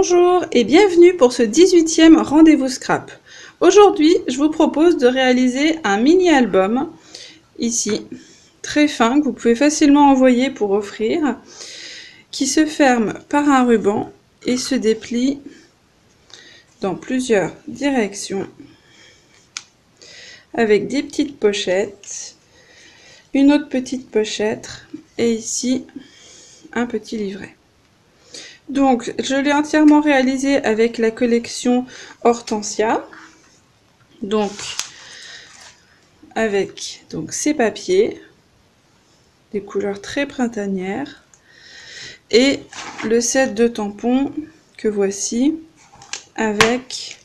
Bonjour et bienvenue pour ce 18e rendez-vous scrap. Aujourd'hui, je vous propose de réaliser un mini-album, ici, très fin, que vous pouvez facilement envoyer pour offrir, qui se ferme par un ruban et se déplie dans plusieurs directions, avec des petites pochettes, une autre petite pochette et ici, un petit livret. Donc, je l'ai entièrement réalisé avec la collection Hortensia. Donc, avec ces papiers, des couleurs très printanières, et le set de tampons que voici, avec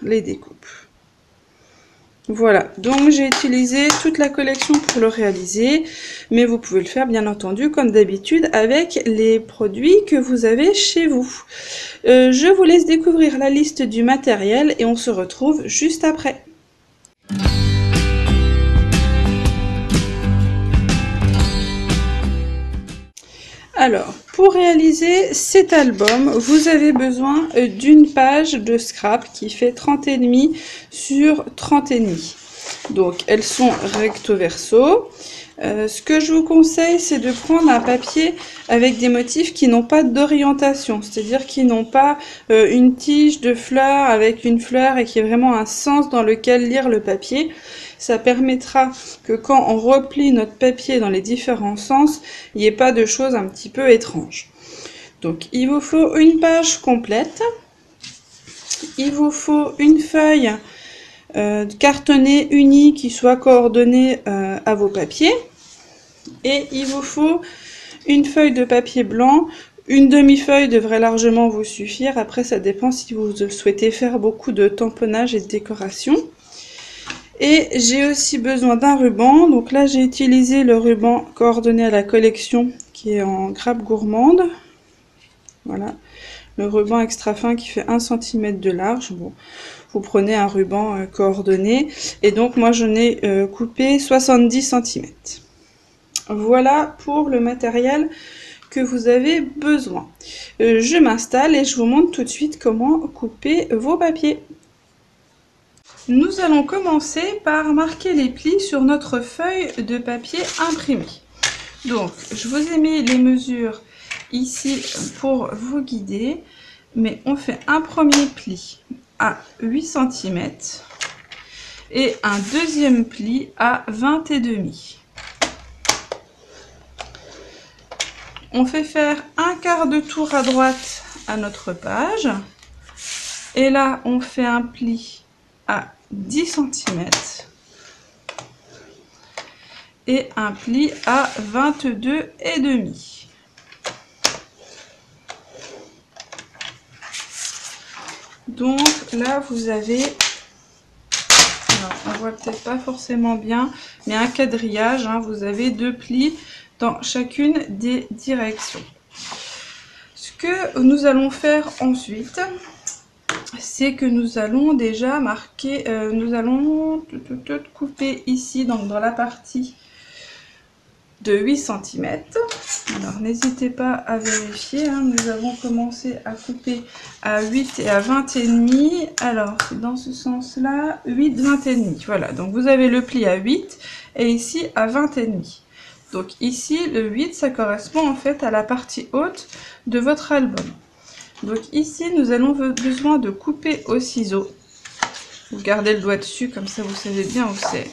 les découpes. Voilà, donc j'ai utilisé toute la collection pour le réaliser, mais vous pouvez le faire bien entendu comme d'habitude avec les produits que vous avez chez vous. Je vous laisse découvrir la liste du matériel et on se retrouve juste après. Alors, pour réaliser cet album, vous avez besoin d'une page de scrap qui fait 30,5 sur 30,5. Donc, elles sont recto verso. Ce que je vous conseille, c'est de prendre un papier avec des motifs qui n'ont pas d'orientation, c'est-à-dire qui n'ont pas une tige de fleurs avec une fleur et qui est vraiment un sens dans lequel lire le papier. Ça permettra que quand on replie notre papier dans les différents sens, il n'y ait pas de choses un petit peu étranges. Donc, il vous faut une page complète. Il vous faut une feuille cartonnée unie qui soit coordonnée à vos papiers. Et il vous faut une feuille de papier blanc. Une demi-feuille devrait largement vous suffire. Après, ça dépend si vous souhaitez faire beaucoup de tamponnage et de décoration. Et j'ai aussi besoin d'un ruban. Donc là, j'ai utilisé le ruban coordonné à la collection qui est en grappe gourmande. Voilà, le ruban extra fin qui fait 1 cm de large. Bon, vous prenez un ruban coordonné. Et donc, moi, j'en ai coupé 70 cm. Voilà pour le matériel que vous avez besoin. Je m'installe et je vous montre tout de suite comment couper vos papiers. Nous allons commencer par marquer les plis sur notre feuille de papier imprimé. Donc, je vous ai mis les mesures ici pour vous guider, mais on fait un premier pli à 8 cm et un deuxième pli à 20,5. On fait faire un quart de tour à droite à notre page et là on fait un pli à 10 cm et un pli à 22,5. Donc là vous avez, alors on voit peut-être pas forcément bien, mais un quadrillage, hein, vous avez 2 plis dans chacune des directions. Ce que nous allons faire ensuite, c'est que nous allons déjà marquer, nous allons couper ici, donc dans la partie de 8 cm. Alors n'hésitez pas à vérifier, hein, nous avons commencé à couper à 8 et à 20,5. Alors c'est dans ce sens là, 8, 20,5. Voilà, donc vous avez le pli à 8 et ici à 20,5. Donc ici le 8 ça correspond en fait à la partie haute de votre album. Donc ici nous avons besoin de couper au ciseau. Vous gardez le doigt dessus comme ça vous savez bien où c'est.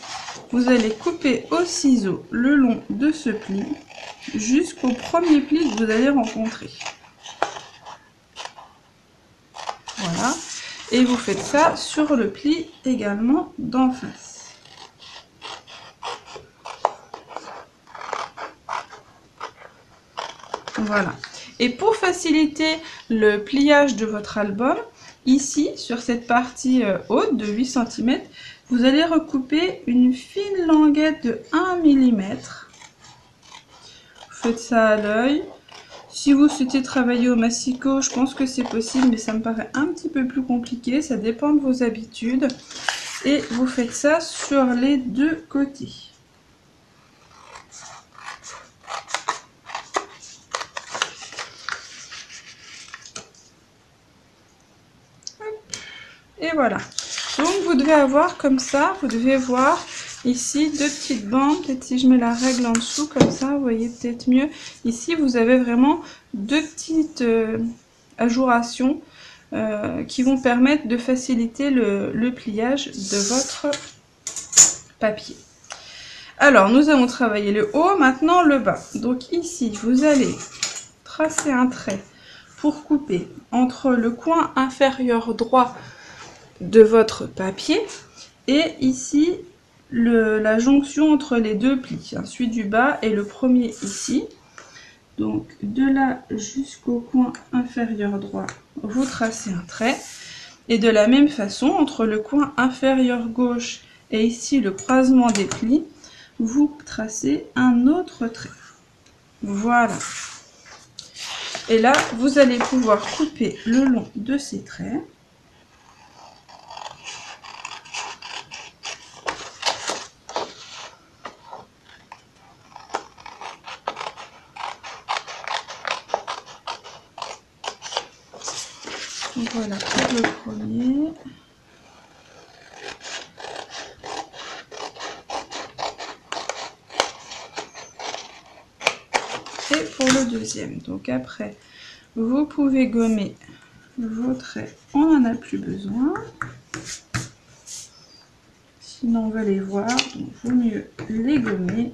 Vous allez couper au ciseau le long de ce pli jusqu'au premier pli que vous allez rencontrer. Voilà. Et vous faites ça sur le pli également d'en face. Voilà. Et pour faciliter le pliage de votre album, ici, sur cette partie haute de 8 cm, vous allez recouper une fine languette de 1 mm. Vous faites ça à l'œil. Si vous souhaitez travailler au massicot, je pense que c'est possible, mais ça me paraît un petit peu plus compliqué. Ça dépend de vos habitudes. Et vous faites ça sur les deux côtés. Et voilà. Donc vous devez avoir comme ça, vous devez voir ici 2 petites bandes. Peut-être si je mets la règle en dessous comme ça, vous voyez peut-être mieux. Ici vous avez vraiment 2 petites ajourations qui vont permettre de faciliter le pliage de votre papier. Alors nous allons travailler le haut, maintenant le bas. Donc ici vous allez tracer un trait pour couper entre le coin inférieur droit de votre papier et ici la jonction entre les 2 plis, celui du bas et le premier ici. Donc de là jusqu'au coin inférieur droit, vous tracez un trait. Et de la même façon, entre le coin inférieur gauche et ici le croisement des plis, vous tracez un autre trait. Voilà. Et là, vous allez pouvoir couper le long de ces traits. Voilà pour le premier. Et pour le deuxième. Donc après, vous pouvez gommer vos traits. On n'en a plus besoin. Sinon, on va les voir. Donc, il vaut mieux les gommer.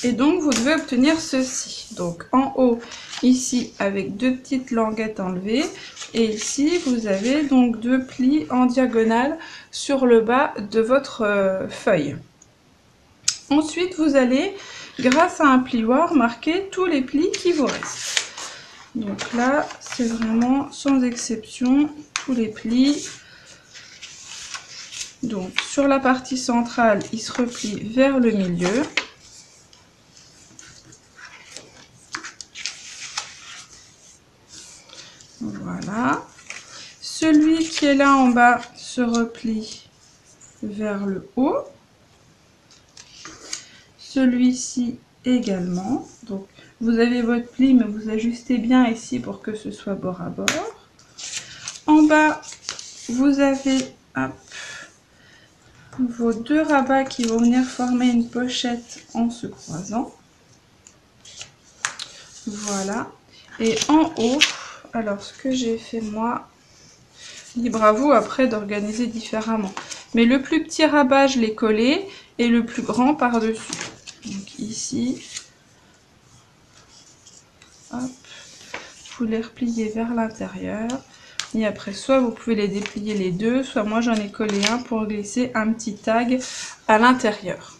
Et donc, vous devez obtenir ceci. Donc, en haut, ici, avec 2 petites languettes enlevées. Et ici, vous avez donc 2 plis en diagonale sur le bas de votre feuille. Ensuite, vous allez, grâce à un plioir, marquer tous les plis qui vous restent. Donc là, c'est vraiment sans exception, tous les plis. Donc, sur la partie centrale, il se replie vers le milieu. Voilà. Celui qui est là en bas se replie vers le haut. Celui-ci également. Donc, vous avez votre pli, mais vous ajustez bien ici pour que ce soit bord à bord. En bas, vous avez vos 2 rabats qui vont venir former une pochette en se croisant. Voilà. Et en haut, alors ce que j'ai fait moi, libre à vous après d'organiser différemment. Mais le plus petit rabat, je l'ai collé et le plus grand par-dessus. Donc ici, hop, vous les repliez vers l'intérieur. Et après, soit vous pouvez les déplier les deux, soit moi j'en ai collé un pour glisser un petit tag à l'intérieur.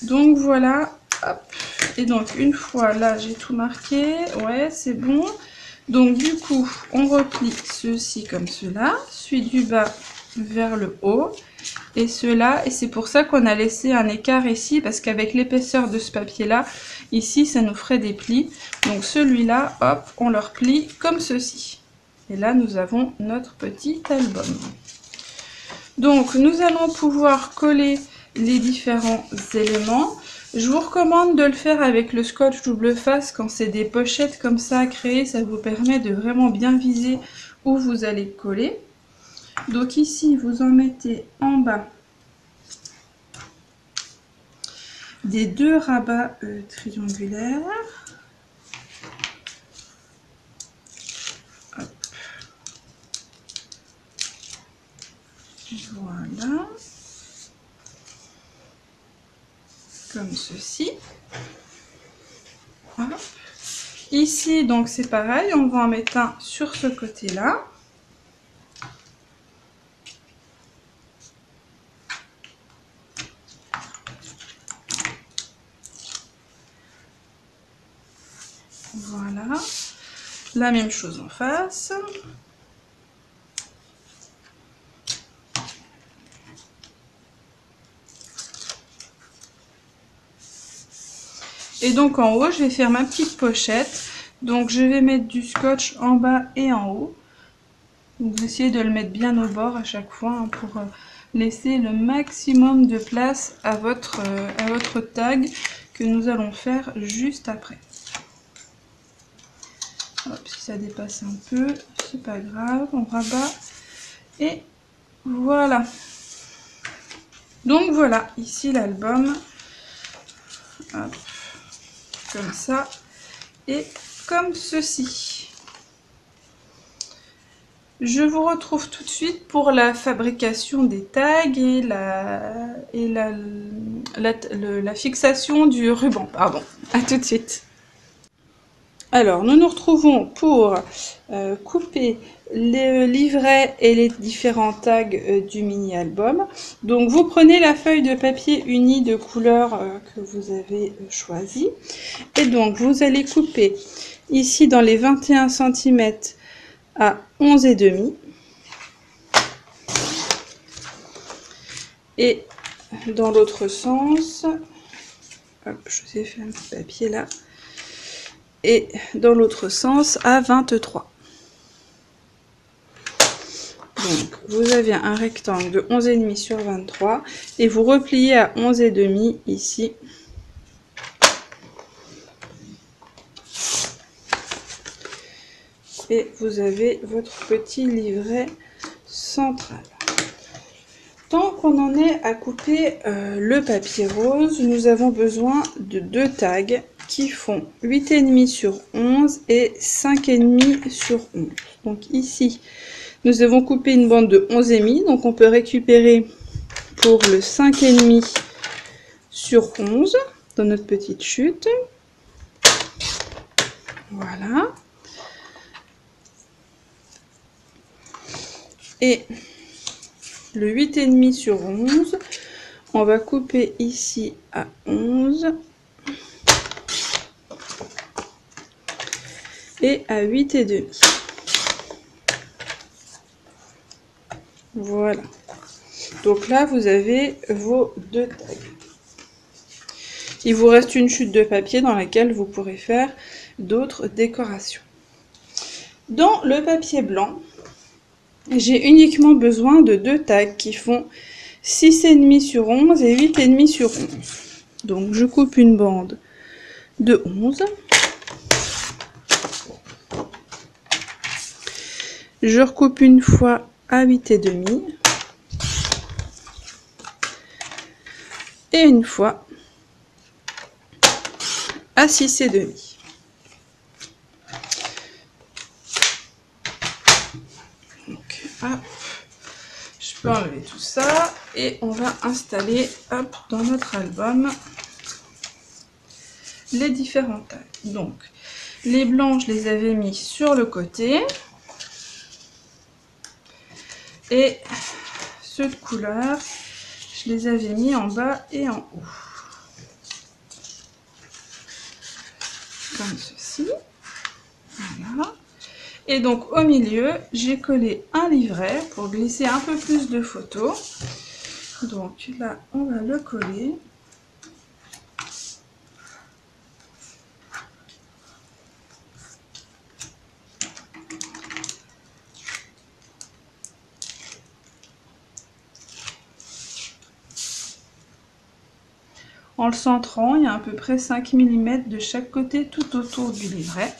Donc voilà, hop. Et donc une fois là, j'ai tout marqué, ouais, c'est bon. Donc du coup, on replie ceci comme cela, celui du bas vers le haut, et cela, et c'est pour ça qu'on a laissé un écart ici, parce qu'avec l'épaisseur de ce papier-là, ici, ça nous ferait des plis. Donc celui-là, hop, on le replie comme ceci. Et là, nous avons notre petit album. Donc, nous allons pouvoir coller les différents éléments. Je vous recommande de le faire avec le scotch double face quand c'est des pochettes comme ça à créer. Ça vous permet de vraiment bien viser où vous allez coller. Donc ici, vous en mettez en bas des 2 rabats triangulaires. Voilà, comme ceci. Hop. Ici, donc c'est pareil, on va en mettre un sur ce côté-là. Voilà, la même chose en face. Et donc en haut, je vais faire ma petite pochette. Donc je vais mettre du scotch en bas et en haut. Donc vous essayez de le mettre bien au bord à chaque fois hein, pour laisser le maximum de place à votre tag que nous allons faire juste après. Hop, si ça dépasse un peu, c'est pas grave, on rabat. Et voilà. Donc voilà, ici l'album. Comme ça. Et comme ceci. Je vous retrouve tout de suite pour la fabrication des tags et la fixation du ruban. Pardon, à tout de suite. Alors, nous nous retrouvons pour couper les livrets et les différents tags du mini-album. Donc, vous prenez la feuille de papier unie de couleur que vous avez choisie. Et donc, vous allez couper ici dans les 21 cm à 11,5. Et dans l'autre sens, hop, je vous ai fait un petit papier là. Et dans l'autre sens à 23. Donc vous avez un rectangle de 11,5 sur 23 et vous repliez à 11,5 ici. Et vous avez votre petit livret central. Tant qu'on en est à couper le papier rose, nous avons besoin de 2 tags qui font 8,5 sur 11 et 5,5 sur 11. Donc ici, nous avons coupé une bande de 11,5, donc on peut récupérer pour le 5,5 sur 11 dans notre petite chute. Voilà. Et le 8,5 sur 11, on va couper ici à 11 et à 8,5. Voilà. Donc là, vous avez vos 2 tags. Il vous reste une chute de papier dans laquelle vous pourrez faire d'autres décorations. Dans le papier blanc, j'ai uniquement besoin de 2 tags qui font 6,5 sur 11 et 8,5 sur 11. Donc je coupe une bande de 11. Je recoupe une fois à 8,5 et une fois à 6,5. Donc, hop, je peux enlever tout ça et on va installer hop, dans notre album les différents tags. Donc, les blancs, je les avais mis sur le côté. Et ceux de couleur, je les avais mis en bas et en haut. Comme ceci. Voilà. Et donc au milieu, j'ai collé un livret pour glisser un peu plus de photos. Donc là, on va le coller. En le centrant, il y a à peu près 5 mm de chaque côté tout autour du livret.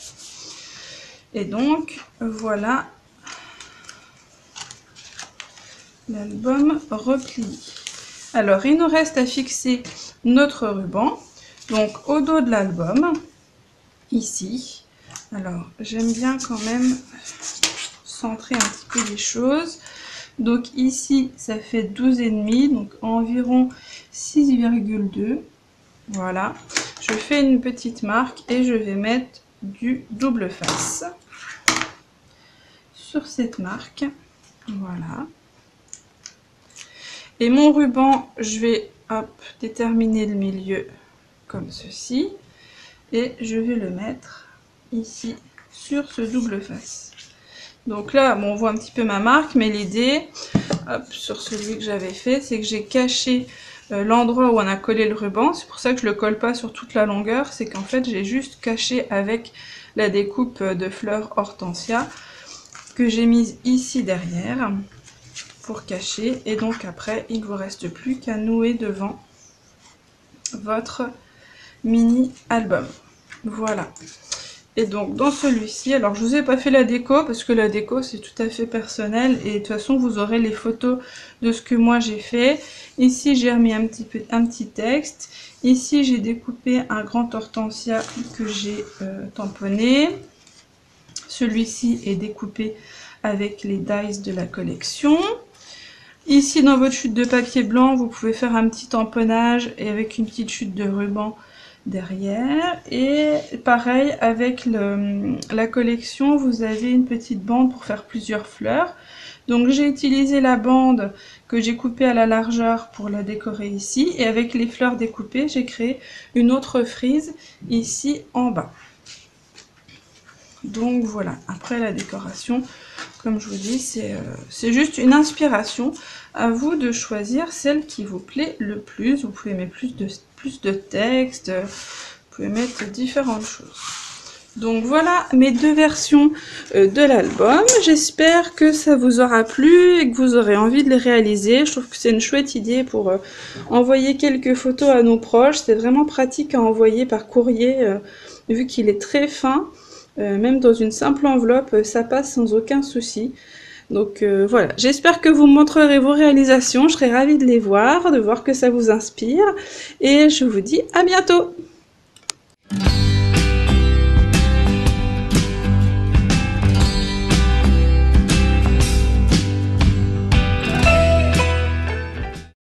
Et donc, voilà l'album replié. Alors, il nous reste à fixer notre ruban. Donc, au dos de l'album, ici. Alors, j'aime bien quand même centrer un petit peu les choses. Donc ici, ça fait 12,5, donc environ 6,2. Voilà. Je fais une petite marque et je vais mettre du double face sur cette marque. Voilà. Et mon ruban, je vais hop, déterminer le milieu comme ceci. Et je vais le mettre ici sur ce double face. Donc là, bon, on voit un petit peu ma marque, mais l'idée, sur celui que j'avais fait, c'est que j'ai caché l'endroit où on a collé le ruban. C'est pour ça que je ne le colle pas sur toute la longueur. C'est qu'en fait, j'ai juste caché avec la découpe de fleurs hortensia que j'ai mise ici derrière pour cacher. Et donc après, il ne vous reste plus qu'à nouer devant votre mini album. Voilà. Et donc dans celui-ci, alors je vous ai pas fait la déco parce que la déco c'est tout à fait personnel et de toute façon vous aurez les photos de ce que moi j'ai fait. Ici j'ai remis un petit texte. Ici j'ai découpé un grand hortensia que j'ai tamponné. Celui-ci est découpé avec les dies de la collection. Ici dans votre chute de papier blanc vous pouvez faire un petit tamponnage et avec une petite chute de ruban derrière. Et pareil avec la collection, vous avez une petite bande pour faire plusieurs fleurs. Donc j'ai utilisé la bande que j'ai coupée à la largeur pour la décorer ici, et avec les fleurs découpées j'ai créé une autre frise ici en bas. Donc voilà, après la décoration, comme je vous dis, c'est juste une inspiration. À vous de choisir celle qui vous plaît le plus. Vous pouvez mettre plus de texte, vous pouvez mettre différentes choses. Donc voilà mes deux versions de l'album. J'espère que ça vous aura plu et que vous aurez envie de les réaliser. Je trouve que c'est une chouette idée pour envoyer quelques photos à nos proches. C'est vraiment pratique à envoyer par courrier, vu qu'il est très fin. Même dans une simple enveloppe, ça passe sans aucun souci. Donc voilà, j'espère que vous me montrerez vos réalisations. Je serai ravie de les voir, de voir que ça vous inspire. Et je vous dis à bientôt!